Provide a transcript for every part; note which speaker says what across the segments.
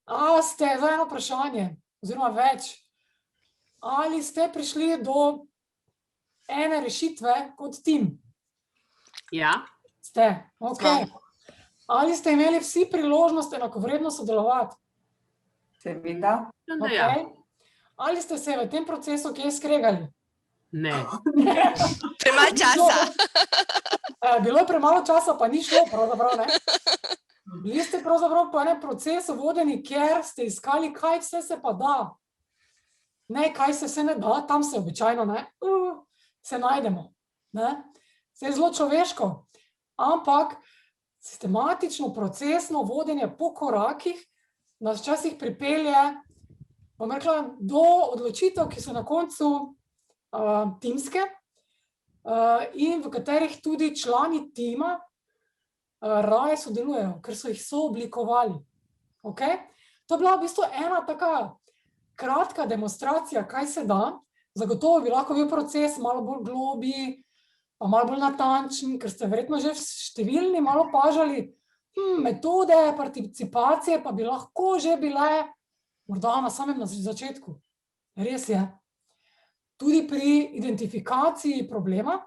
Speaker 1: A ste za eno vprašanje, oziroma več, ali ste prišli do ene rešitve kot tim?
Speaker 2: Ja.
Speaker 1: Ste, ok. Ali ste imeli vsi priložnost enakovredno sodelovati?
Speaker 3: Seveda.
Speaker 1: Okay. Ali ste se v tem procesu kje skregali?
Speaker 2: Ne.
Speaker 4: Premalo časa.
Speaker 1: Bilo je premalo časa, pa ni šlo, pravzaprav, ne? Bili ste pravzaprav po enem procesu vodeni, kjer ste iskali, kaj vse se pa da. Ne, kaj se vse ne da, tam se običajno, ne, se najdemo, ne. Se je zelo človeško, ampak sistematično, procesno vodenje po korakih nas včasih pripelje, bom rekla, do odločitev, ki so na koncu timske in v katerih tudi člani tima raje sodelujejo, ker so jih sooblikovali. Okay? To je bila v bistvu ena taka kratka demonstracija, kaj se da. Zagotovo bi lahko bil proces malo bolj globji, pa malo bolj natančen, ker ste verjetno že številni malo opažali, metode participacije pa bi lahko že bile morda na samem začetku. Res je. Tudi pri identifikaciji problema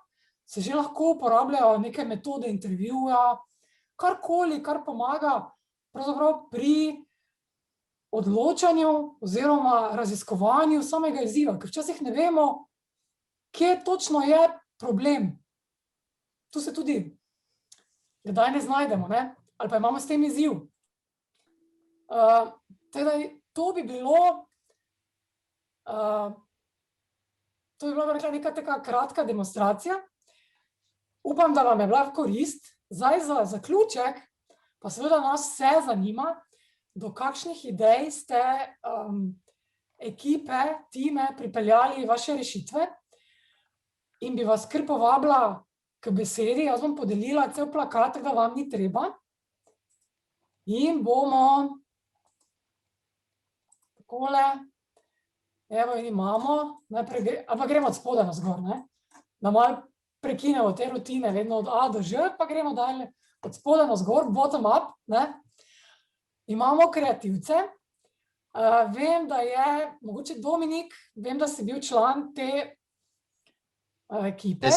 Speaker 1: se že lahko uporabljajo neke metode intervjuja, karkoli, kar pomaga pravzaprav pri odločanju oziroma raziskovanju samega izziva, ker včasih ne vemo, kje točno je problem. Tu se tudi kdaj ne znajdemo, ne? Ali pa imamo s tem izziv. To bi bilo neka taka kratka demonstracija. Upam, da vam je bila v korist. Zdaj za zaključek, pa seveda nas vse zanima, do kakšnih idej ste ekipe, time pripeljali vaše rešitve in bi vas kar povabila k besedi. Jaz bom podelila cel plakat, da vam ni treba. In bomo takole, evo in imamo, ampak gremo od spodaj navzgor, ne? Da malo prekinemo te rutine, vedno od A do Ž, pa gremo dalje od spodaj navzgor, bottom up, ne? Imamo kreativce. Vem, da je, mogoče Dominik, vem, da si bil član te ekipe,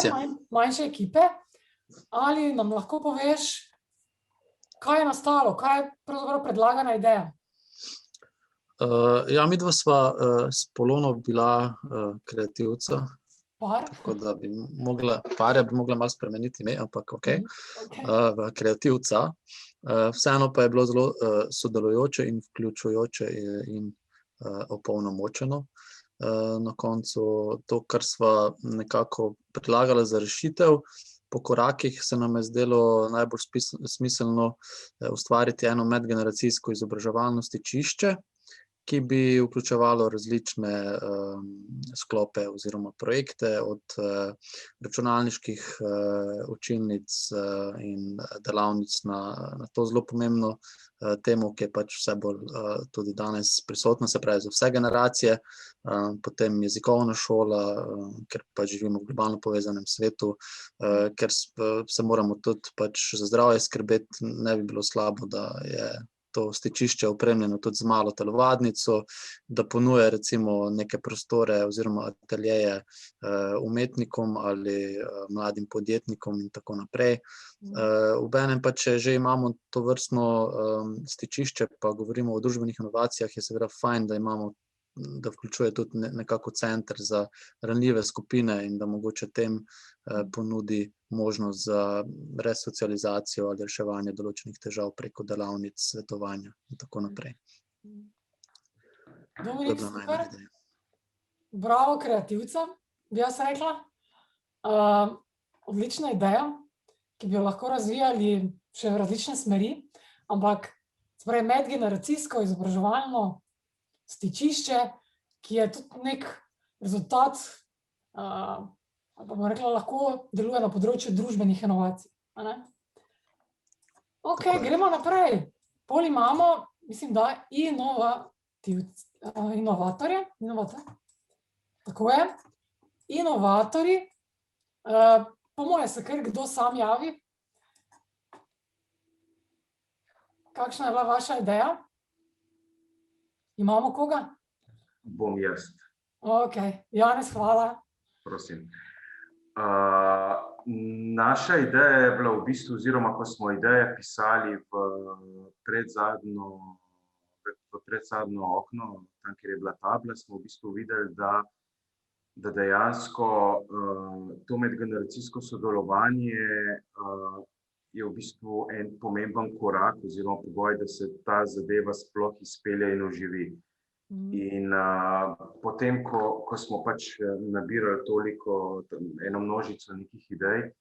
Speaker 1: manjše ekipe. Ali nam lahko poveš, kaj je nastalo, kaj je pravzaprav predlagana ideja?
Speaker 5: Ja, midva sva s Polono bila kreativca.
Speaker 1: Par?
Speaker 5: Tako da bi mogla malo spremeniti ime, ampak okej. V kreativca. Vseeno pa je bilo zelo sodelujoče in vključujoče in opolnomočeno. Na koncu to, kar sva nekako predlagala za rešitev, po korakih se nam je zdelo najbolj smiselno ustvariti eno medgeneracijsko izobraževalno stičišče, ki bi vključevalo različne sklope oziroma projekte, od računalniških učilnic in delavnic na to zelo pomembno temo, ki je pač vse bolj tudi danes prisotna, se pravi za vse generacije, potem jezikovna šola, ker pač živimo v globalno povezanem svetu, ker se moramo tudi pač za zdravje skrbeti, ne bi bilo slabo, da je to stičišče opremljeno tudi z malo telovadnico, da ponuja recimo neke prostore oziroma ateljeje umetnikom ali mladim podjetnikom in tako naprej. Obenem pa, če že imamo tovrstno stičišče, pa govorimo o družbenih inovacijah, je seveda fajn, da vključuje tudi nekako center za ranljive skupine in da mogoče tem ponudi možnost za resocializacijo ali reševanje določenih težav preko delavnic, svetovanja in tako naprej.
Speaker 1: Dominik, super. Bravo kreativca, bi jaz rekla. Odlična ideja, ki bi jo lahko razvijali še v različne smeri, ampak medgeneracijsko izobraževalno stičišče, ki je tudi nek rezultat, pa bom rekla, lahko deluje na področju družbenih inovacij. Ok, gremo naprej. Pol imamo, mislim, da inovatorje. Tako je. Inovatorji. Po moje se kar kdo sam javi. Kakšna je bila vaša ideja? Imamo koga?
Speaker 6: Bom jaz,
Speaker 1: Ok, Janez, hvala.
Speaker 6: prosim. Naša ideja je bila v bistvu, oziroma ko smo ideje pisali v predzadnjo okno, tam, kjer je bila tabla, smo v bistvu videli, da dejansko to medgeneracijsko sodelovanje je v bistvu en pomemben korak oziroma pogoj, da se ta zadeva sploh izpelje in oživi. In potem, ko smo pač nabirali eno množico nekih idej,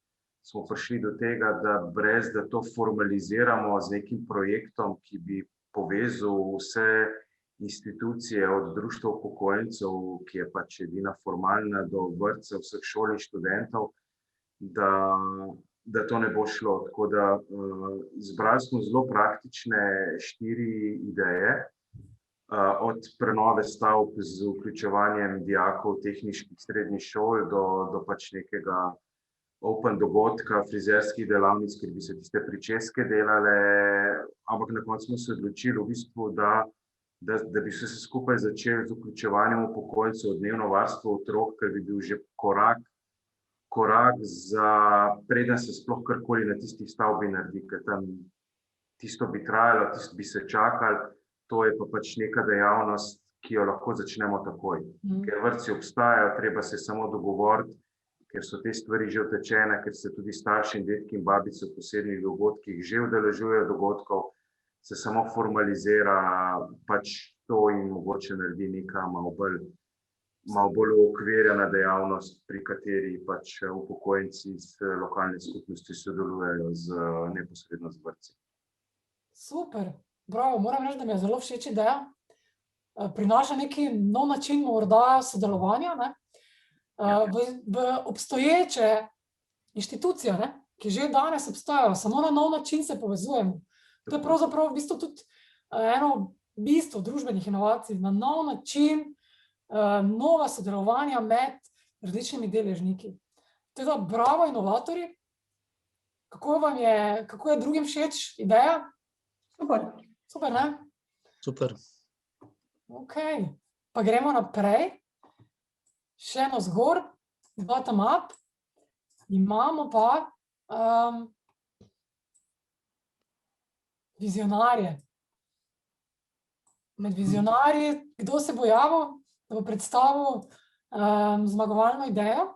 Speaker 6: smo prišli do tega, da brez da to formaliziramo z nekim projektom, ki bi povezal vse institucije od društva upokojencev, ki je pač edina formalna, do vrtcev, vseh šol in študentov, da to ne bo šlo. Tako da izbrali smo zelo praktične 4 ideje, od prenove stavb z vključevanjem dijakov tehniških srednjih šol do pač nekega open dogodka, frizerskih delavnic, kjer bi se tiste pričeske delale, ampak na koncu smo se odločili v bistvu, da bi se skupaj začeli z vključevanjem upokojencev v dnevno varstvo otrok, ker bi bil že korak za preden se sploh karkoli na tistih stavbi naredi, ker tam tisto bi trajalo, tisto bi se čakali. To je pa pač neka dejavnost, ki jo lahko začnemo takoj. Ker vrtci obstajajo, treba se samo dogovoriti, ker so te stvari že utečene, ker se tudi starši in dedki in babice v posebnih dogodkih že udeležujejo dogodkov, se samo formalizira pač to in mogoče naredi neka malo bolj uokvirjena dejavnost, pri kateri pač upokojenci iz lokalne skupnosti sodelujejo neposredno z vrtci.
Speaker 1: Super. Bravo, moram reči, da mi je zelo všeč ideja. Prinaša neki nov način morda sodelovanja, ne? V obstoječe inštitucije, ne? Ki že danes obstajajo, samo na nov način se povezujemo. To je pravzaprav v bistvu tudi eno bistvo družbenih inovacij, na nov način nova sodelovanja med različnimi deležniki. Teda bravo inovatorji, kako je drugim všeč ideja? Super, ne?
Speaker 5: Super.
Speaker 1: Ok, pa gremo naprej. Še eno zgor, bottom up. Imamo pa vizionarje. Med vizionarji, kdo se bo javil, da bo predstavil zmagovalno idejo?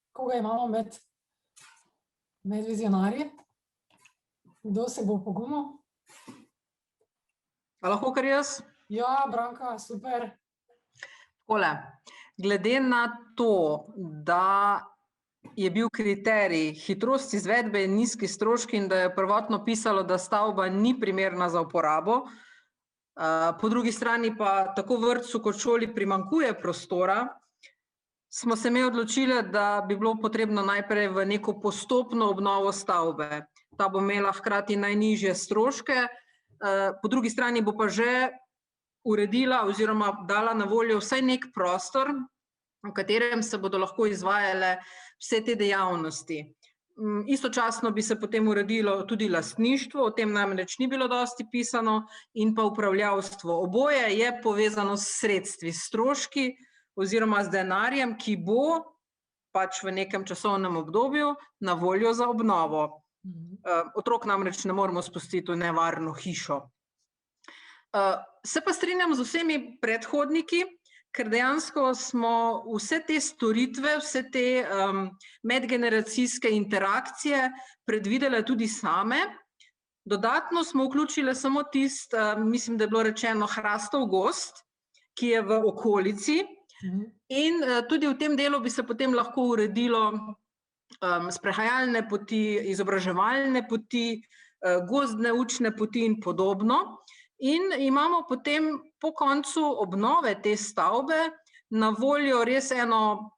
Speaker 1: Koga imamo med vizionarji? Kdo se bo pogumil?
Speaker 7: A lahko kar jaz?
Speaker 1: Ja, Branka, super.
Speaker 7: Takole, glede na to, da je bil kriterij hitrost izvedbe in nizki stroški in da je prvotno pisalo, da stavba ni primerna za uporabo, po drugi strani pa tako vrtcu kot šoli primanjkuje prostora, smo se mi odločili, da bi bilo potrebno najprej v neko postopno obnovo stavbe. Ta bo imela hkrati najnižje stroške, po drugi strani bo pa že uredila oziroma dala na voljo vsaj nek prostor, v katerem se bodo lahko izvajale vse te dejavnosti. Istočasno bi se potem uredilo tudi lastništvo, o tem namreč ni bilo dosti pisano, in pa upravljavstvo. Oboje je povezano s sredstvi, stroški oziroma z denarjem, ki bo pač v nekem časovnem obdobju na voljo za obnovo. Otrok namreč ne moremo spustiti v nevarno hišo. Se pa strinjam z vsemi predhodniki, ker dejansko smo vse te storitve, vse te medgeneracijske interakcije predvidele tudi same. Dodatno smo vključile samo tisti, mislim, da je bilo rečeno, hrastov gozd, ki je v okolici, in tudi v tem delu bi se potem lahko uredilo sprehajalne poti, izobraževalne poti, gozdne učne poti in podobno. In imamo potem po koncu obnove te stavbe na voljo res eno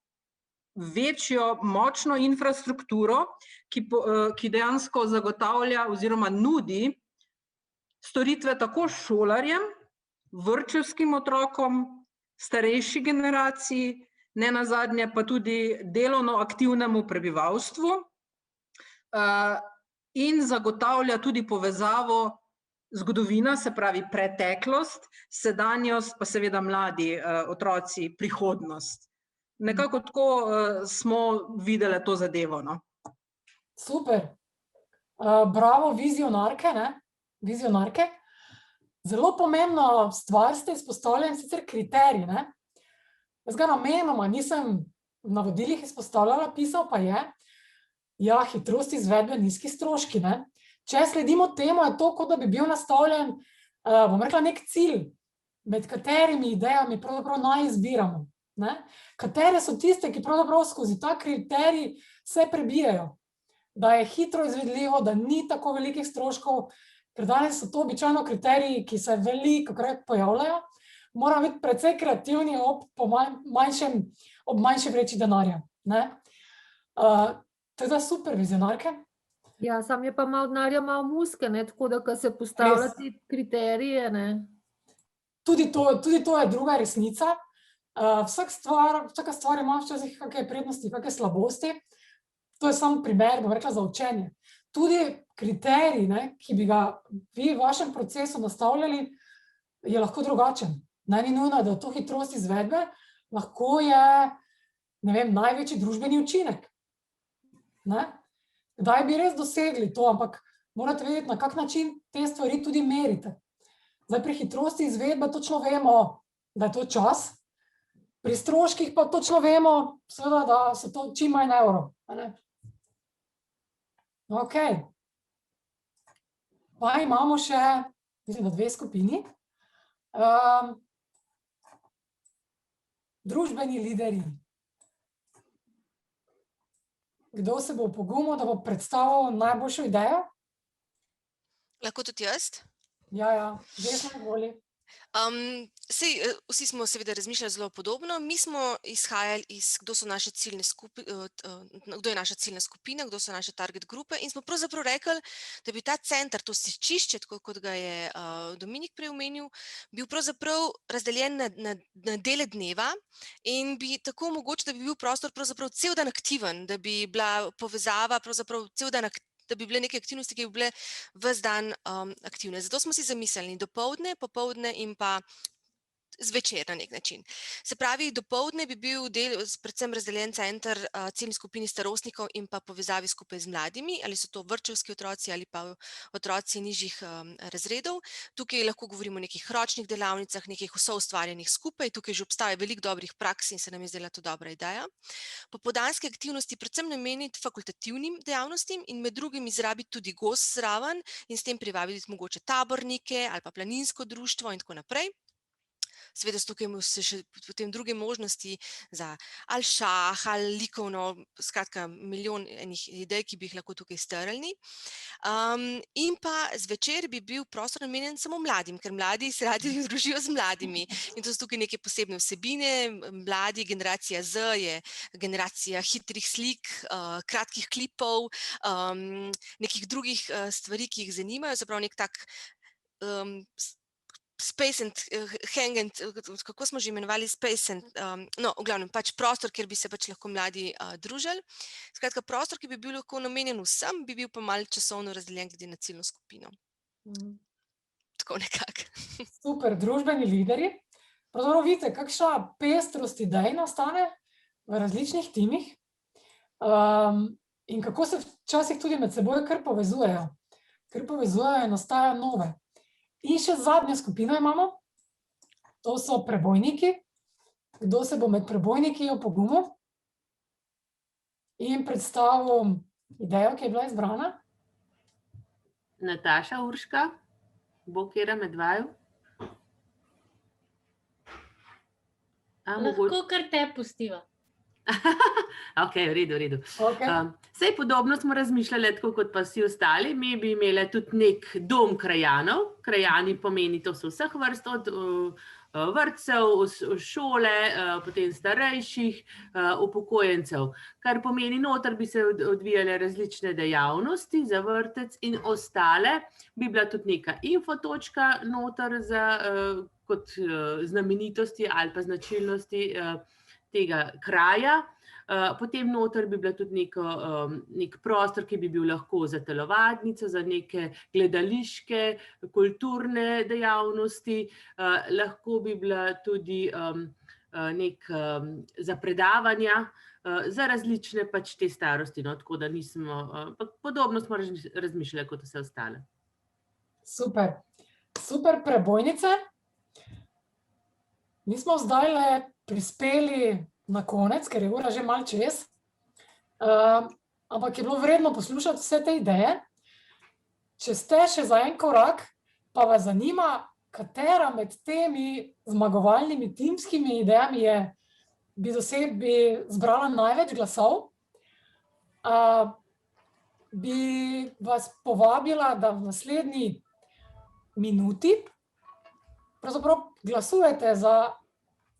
Speaker 7: večjo, močno infrastrukturo, ki dejansko zagotavlja oziroma nudi storitve tako šolarjem, vrtčevskim otrokom, starejši generaciji, nenazadnje pa tudi delovno aktivnemu prebivalstvu in zagotavlja tudi povezavo zgodovina, se pravi preteklost, sedanjost, pa seveda mladi otroci, prihodnost. Nekako tako smo videli to zadevo. No?
Speaker 1: Super. Bravo, vizionarke, ne? Vizionarke. Zelo pomembna stvar ste izpostavljali, sicer kriterij, ne? Jaz ga namenoma nisem v navodilih izpostavljala, pisal pa je, ja, hitrost izvedbe, nizki stroški, ne? Če sledimo temu, je to, kot da bi bil nastavljen, bom rekla, nek cilj, med katerimi idejami pravzaprav naj izbiramo, ne? Katere so tiste, ki pravzaprav skozi ta kriterij se prebijajo, da je hitro izvedljivo, da ni tako velikih stroškov, ker danes so to običajno kriteriji, ki se velikokrat pojavljajo, moramo biti precej kreativni ob manjši vreči denarja, ne? Teda super, vizionarke.
Speaker 8: Ja, sam je pa malo denarja, malo muske, ne, tako da, ko se postavlja
Speaker 1: Res.
Speaker 8: te kriterije, ne.
Speaker 1: Tudi to je druga resnica. Vsaka stvar ima včasih kakšne prednosti, kakšne slabosti. To je samo primer, bom rekla, za učenje. Tudi kriterij, ne, ki bi ga vi v vašem procesu nastavljali, je lahko drugačen. Ni nujno, da je to hitrost izvedbe, lahko je, ne vem, največji družbeni učinek. Ne? Kdaj bi res dosegli to, ampak morate vedeti, na kak način te stvari tudi merite. Zdaj, pri hitrosti izvedbe točno vemo, da je to čas, pri stroških pa točno vemo, seveda, da so to čim manj evrov. Ok. Pa imamo še, mislim, da 2 skupini. Družbeni lideri. Kdo se bo opogumil, da bo predstavil najboljšo idejo?
Speaker 4: Lahko tudi jaz.
Speaker 1: Ja, desno voli.
Speaker 4: Vsi smo seveda razmišljali zelo podobno. Mi smo izhajali iz, kdo je naša ciljna skupina, kdo so naše target grupe in smo pravzaprav rekli, da bi ta center, to stičišče, tako kot ga je Dominik prej omenil, bil pravzaprav razdeljen na dele dneva in bi tako mogoče, da bi bil prostor pravzaprav cel dan aktiven, da bi bila povezava pravzaprav cel dan da bi bile neke aktivnosti, ki bi bile ves dan aktivne. Zato smo si zamislili dopoldne, popoldne in pa zvečer na nek način. Se pravi, dopoldne bi bil predvsem razdeljen center ciljni skupini starostnikov in pa povezavi skupaj z mladimi, ali so to vrtčevski otroci ali pa otroci nižjih razredov. Tukaj lahko govorimo o nekih ročnih delavnicah, nekih soustvarjenih skupaj. Tukaj že obstaja veliko dobrih praks in se nam je zdela to dobra ideja. Popoldanske aktivnosti predvsem nameniti fakultativnim dejavnostim in med drugim izrabiti tudi gost zraven in s tem privabiti mogoče tabornike ali pa planinsko društvo in tako naprej. Seveda so tukaj še potem druge možnosti za ali šah, ali likovno, skratka milijon enih idej, ki bi jih lahko tukaj strnili. In pa zvečer bi bil prostor namenjen samo mladim, ker mladi se radi družijo z mladimi. In to so tukaj neke posebne vsebine. Mladi, generacija Z je generacija hitrih slik, kratkih klipov, nekih drugih stvari, ki jih zanimajo, se pravi nek tak space and hang and, kako smo že imenovali, space and, no, v glavnem, pač prostor, kjer bi se pač lahko mladi družili. Skratka, prostor, ki bi bil lahko namenjen vsem, bi bil pa malo časovno razdeljen glede na ciljno skupino. Tako nekako.
Speaker 1: Super, družbeni lideri. Pravzaprav vidite, kakšna pestrost idej nastane v različnih timih in kako se včasih tudi med seboj kar povezujejo. Kar povezujejo in nastajajo nove. In še zadnjo skupino imamo, to so prebojniki. Kdo se bo med prebojniki opogumil in predstavil idejo, ki je bila izbrana?
Speaker 2: Nataša Urška, bo katera med vaju?
Speaker 9: Lahko kar te pustiva.
Speaker 2: Ok, v redu.
Speaker 1: Okay.
Speaker 2: Sej podobno smo razmišljali, tako kot pa vsi ostali. Mi bi imeli tudi nek dom krajanov. Krajani pomeni, to so vseh vrst, od vrtcev, šole, potem starejših, upokojencev. Kar pomeni, noter bi se odvijale različne dejavnosti za vrtec in ostale. Bi bila tudi neka infotočka noter za kot znamenitosti ali pa značilnosti tega kraja. Potem noter bi bila tudi nek prostor, ki bi bil lahko za telovadnico, za neke gledališke, kulturne dejavnosti, lahko bi bila tudi za predavanja, za različne pač te starosti, no, tako da podobno smo razmišljali kot vse ostale.
Speaker 1: Super. Super prebojnice. Mi smo zdaj prispeli na konec, ker je ura že malo čez, ampak je bilo vredno poslušati vse te ideje. Če ste še za en korak, pa vas zanima, katera med temi zmagovalnimi timskimi idejami bi zbrala največ glasov, bi vas povabila, da v naslednji minuti pravzaprav glasujete za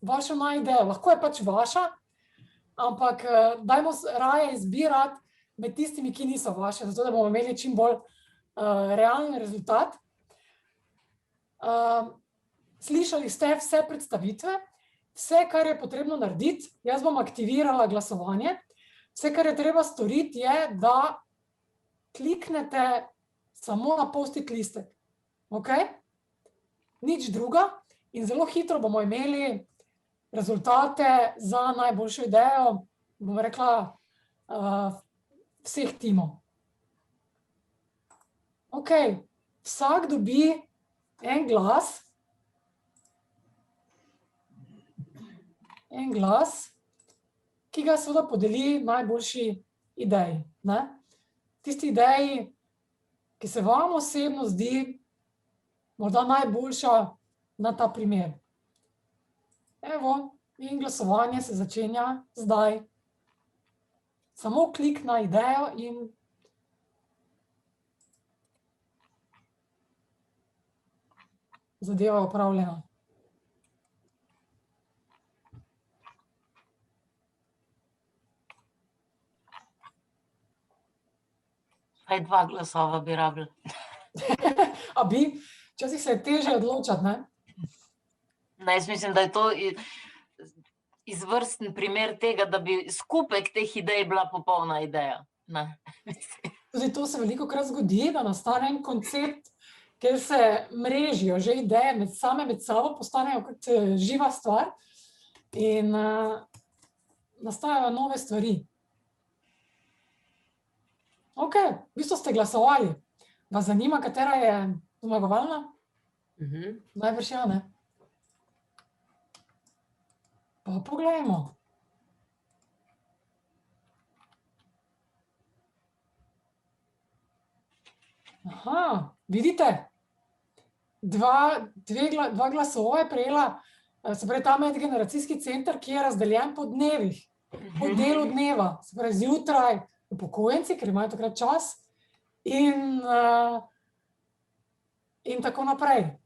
Speaker 1: vašo najidejo. Lahko je pač vaša, ampak dajmo raje izbirati med tistimi, ki niso vaše, zato da bomo imeli čim bolj realen rezultat. Slišali ste vse predstavitve, vse, kar je potrebno narediti, jaz bom aktivirala glasovanje. Vse, kar je treba storiti, je, da kliknete samo na post-it listek. Okay? Nič druga in zelo hitro bomo imeli rezultate za najboljšo idejo, bom rekla, vseh timov. Ok, vsak dobi en glas, ki ga seveda podeli najboljši ideji. Ne? Tisti ideji, ki se vam osebno zdi morda najboljša na ta primer. Evo, in glasovanje se začenja zdaj. Samo klik na idejo in zadeva je opravljena.
Speaker 9: Kaj 2 glasova bi rabili?
Speaker 1: A bi? Včasih se je težje odločati, ne?
Speaker 9: Ne, jaz mislim, da je to izvrsten primer tega, da bi skupek teh idej bila popolna ideja. Ne.
Speaker 1: Tudi to se velikokrat zgodi, da nastane en koncept, kjer se mrežijo že ideje med sabo, postanejo kot živa stvar in nastajajo nove stvari. Ok, v bistvu ste glasovali. Vas zanima, katera je zmagovalna? Najbrž ja, ne? Pa poglejmo. Aha, vidite? Dva glasova je prejela, se pravi, ta medgeneracijski center, ki je razdeljen po dnevih, po delu dneva, se pravi, zjutraj upokojenci, ker imajo takrat čas, in tako naprej.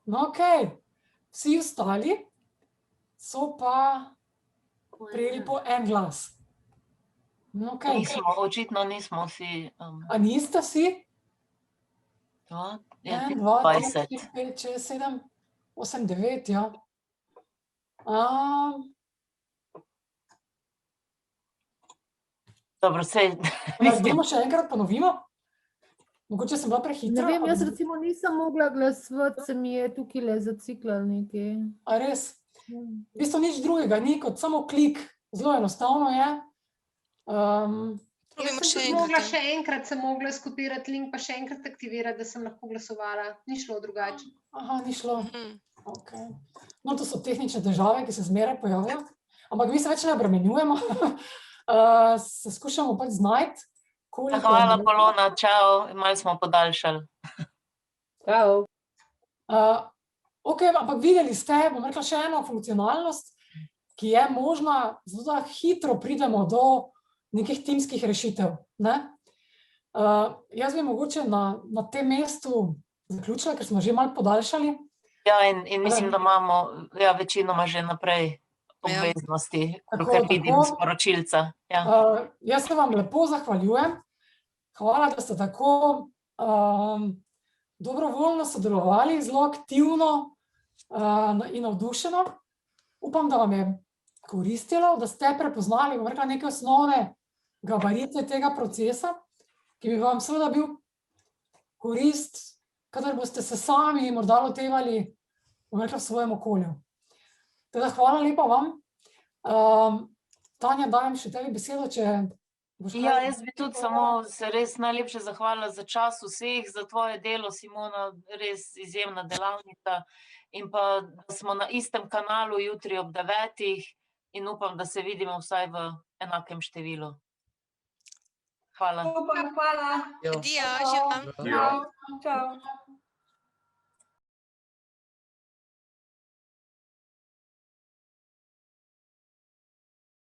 Speaker 1: No, okej, vsi ostali so pa prejeli po en glas. No, okej.
Speaker 9: Očitno nismo vsi.
Speaker 1: A niste vsi?
Speaker 9: 1,
Speaker 1: 1, 2, 3, 4, 5, 6, 7, 8, 9, ja.
Speaker 9: Dobro, sej.
Speaker 1: Gremo še enkrat, ponovimo? Mogoče sem bila prehitra.
Speaker 8: Ne vem, jaz recimo nisem mogla glasovati, se mi je tukaj zaciklal nekaj.
Speaker 1: A res? V bistvu nič drugega ni, kot samo klik. Zelo enostavno je.
Speaker 10: Jaz sem tudi mogla še enkrat sem mogla skopirati link, pa še enkrat aktivirati, da sem lahko glasovala. Ni šlo drugače.
Speaker 1: Aha, ni šlo. Okay. No, to so tehnične težave, ki se zmeraj pojavljajo. Ampak mi se več ne obremenjujemo. Se skušamo pač znajti.
Speaker 9: Hvala, Polona, čau, malo smo podaljšali.
Speaker 8: Čau.
Speaker 1: Ok, ampak videli ste, bom rekla še eno funkcionalnost, ki je možna, zato da hitro pridemo do nekih timskih rešitev. Ne? Jaz bi mogoče na tem mestu zaključila, ker smo že malo podaljšali.
Speaker 9: Ja, in mislim, da imamo večinoma že naprej obveznosti, ker vidim sporočilca. Ja.
Speaker 1: Jaz se vam lepo zahvaljujem. Hvala, da ste tako dobrovoljno sodelovali, zelo aktivno in navdušeno. Upam, da vam je koristilo, da ste prepoznali, bom rekla, neke osnovne gabarite tega procesa, ki bi vam seveda bil korist, kadar boste se sami morda lotevali, bom rekla, v svojem okolju. Teda hvala lepa vam. Tanja, dajem še tebi besedo, če boš kaj...
Speaker 9: Ja, jaz bi tudi samo se res najlepše zahvalila za čas vseh, za tvoje delo, Simona, res izjemna delavnica. In pa, da smo na istem kanalu jutri ob 9 in upam, da se vidimo vsaj v enakem številu. Hvala.
Speaker 3: Super, hvala.
Speaker 4: Adijo, živam.
Speaker 6: Ja.
Speaker 3: Čau.